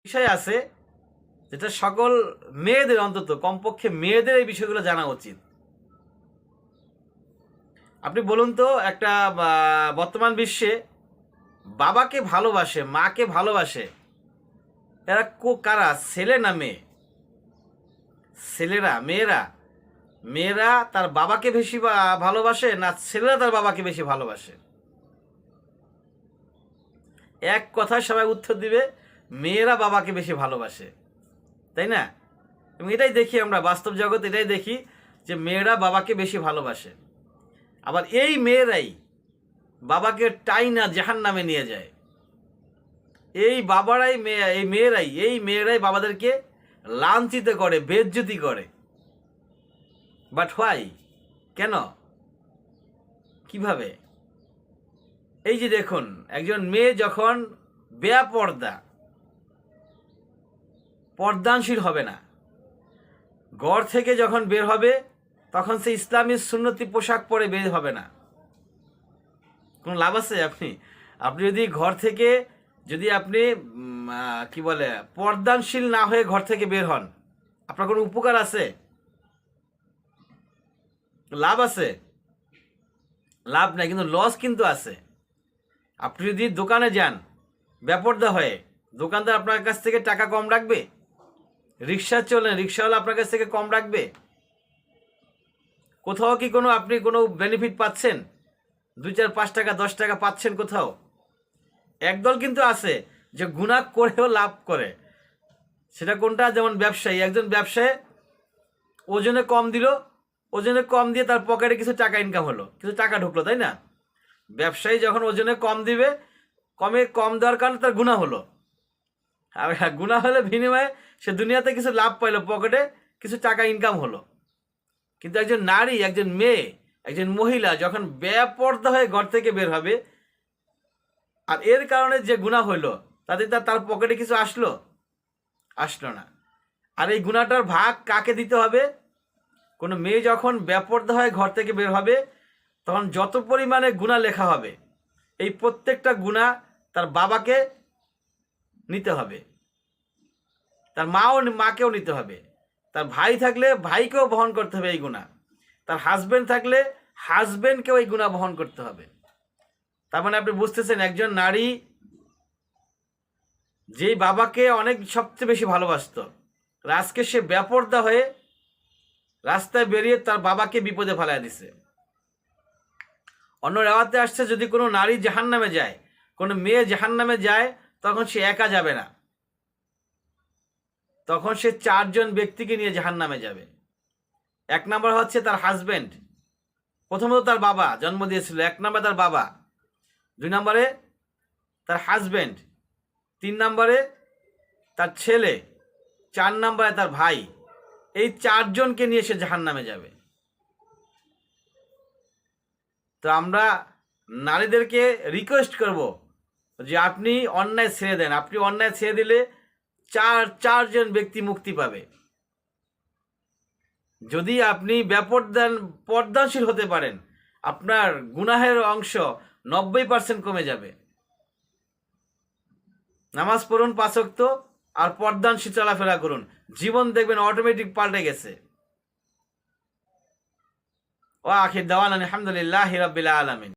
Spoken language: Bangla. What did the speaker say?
বিষয় আছে যেটা সকল মেয়েদের, অন্তত কমপক্ষে মেয়েদের এই বিষয়গুলো জানা উচিত। আপনি বলুন তো, একটা বর্তমান বিশ্বে বাবাকে ভালোবাসে, মাকে ভালোবাসে, এরা কারা? ছেলে না মেয়ে? ছেলেরা, মেয়েরা? মেয়েরা তার বাবাকে বেশি ভালোবাসে না ছেলেরা তার বাবাকে বেশি ভালোবাসে? এক কথায় সবাই উত্তর দিবে, মেয়েরা বাবাকে বেশি ভালোবাসে, তাই না? এবং এটাই দেখি আমরা, বাস্তব জগৎ এটাই দেখি যে মেয়েরা বাবাকে বেশি ভালোবাসে। আবার এই মেয়েরাই বাবাকে টাইনা জাহান্নামে নিয়ে যায়। এই মেয়েরাই বাবাদেরকে লাঞ্ছিত করে, বেইজ্জতি করে। But why? কেন? কিভাবে? এই যে দেখুন, একজন মেয়ে যখন পর্দানশীল হবে না, ঘর থেকে যখন বের হবে, তখন সে ইসলামী সুন্নতি পোশাক পরে বের হবে না। কোনো লাভ আছে? আপনি যদি ঘর থেকে, যদি আপনি কি বলে, পর্দানশীল না হয়ে ঘর থেকে বের হন, আপনার কোনো উপকার আছে? লাভ আছে? লাভ নাই, কিন্তু লস কিন্তু আছে। আপনি যদি দোকানে যান বেপর্দা হয়ে, দোকানদার আপনার কাছ থেকে টাকা কম রাখবে? রিক্সা চলেন, রিক্সাওয়ালা আপনার কাছ থেকে কম রাখবে? কোথাও কি আপনি কোনো বেনিফিট পাচ্ছেন? 2, 4, 5 টাকা 10 টাকা পাচ্ছেন কোথাও? একদল কিন্তু আছে যে গুনাহ করেও লাভ করে। সেটা কোনটা? যেমন ব্যবসায়ী, একজন ব্যবসায়ী ওজনে কম দিল, ওজনে কম দিয়ে তার পকেটে কিছু টাকা ইনকাম হলো, কিছু টাকা ঢুকলো, তাই না? ব্যবসায়ী যখন ওজনে কম দিবে, কম দেওয়ার কারণে তার গুনাহ হলো। আর গুনাহ হলে বিনিময়ে সে দুনিয়াতে কিছু লাভ পাইলো, পকেটে কিছু টাকা ইনকাম হলো। কিন্তু একজন নারী, একজন মেয়ে, একজন মহিলা যখন বেপর্দা হয়ে ঘর থেকে বের হবে, আর এর কারণে যে গুনাহ হইলো, তাতে তার পকেটে কিছু আসলো না। আর এই গুনাহটার ভাগ কাকে দিতে হবে? কোনো মেয়ে যখন বেপর্দা হয়ে ঘর থেকে বের হবে, তখন যত পরিমাণে গুনাহ লেখা হবে, এই প্রত্যেকটা গুনাহ তার বাবাকে নিতে হবে, তার মাকেও নিতে হবে, তার ভাই থাকলে ভাইকেও বহন করতে হবে এই গুনাহ, তার হাজবেন্ড থাকলে হাজবেন্ডকেও এই গুনাহ বহন করতে হবে। তার মানে আপনি বুঝতেছেন, একজন নারী যেই বাবাকে সবচেয়ে বেশি ভালোবাসতো, আজকে সে বেপর্দা হয়ে রাস্তায় বেরিয়ে তার বাবাকে বিপদে ফেলায় দিছে। অন্য রেওয়াতে আসছে, যদি কোনো নারী জাহান্নামে যায়, কোনো মেয়ে জাহান্নামে যায়, তখন সে একা যাবে না, তখন সে 4 জন ব্যক্তিকে নিয়ে জাহান্নামে যাবে। 1 নাম্বার হচ্ছে তার হাজবেন্ড, প্রথমত তার বাবা জন্ম দিয়েছিল, 1 নাম্বার তার বাবা, 2 নম্বরে তার হাজবেন্ড, 3 নম্বরে তার ছেলে, 4 নম্বরে তার ভাই। এই 4 জনকে নিয়ে সে জাহান্নামে যাবে। তো আমরা নারীদেরকে রিকোয়েস্ট করব যে আপনি অন্যায় ছেড়ে দেন। আপনি অন্যায় ছেড়ে দিলে 4 জন ব্যক্তি মুক্তি পাবে। যদি আপনি পর্দানশীল হতে পারেন, আপনার গুনাহের অংশ 90% কমে যাবে। নামাজ পড়ুন 5 ওয়াক্ত, আর পর্দানশীল চলাফেরা করুন, জীবন দেখবেন অটোমেটিক পাল্টে গেছে। ওয়া আখির দাওয়ানা আলহামদুলিল্লাহি রাব্বিল আলামিন।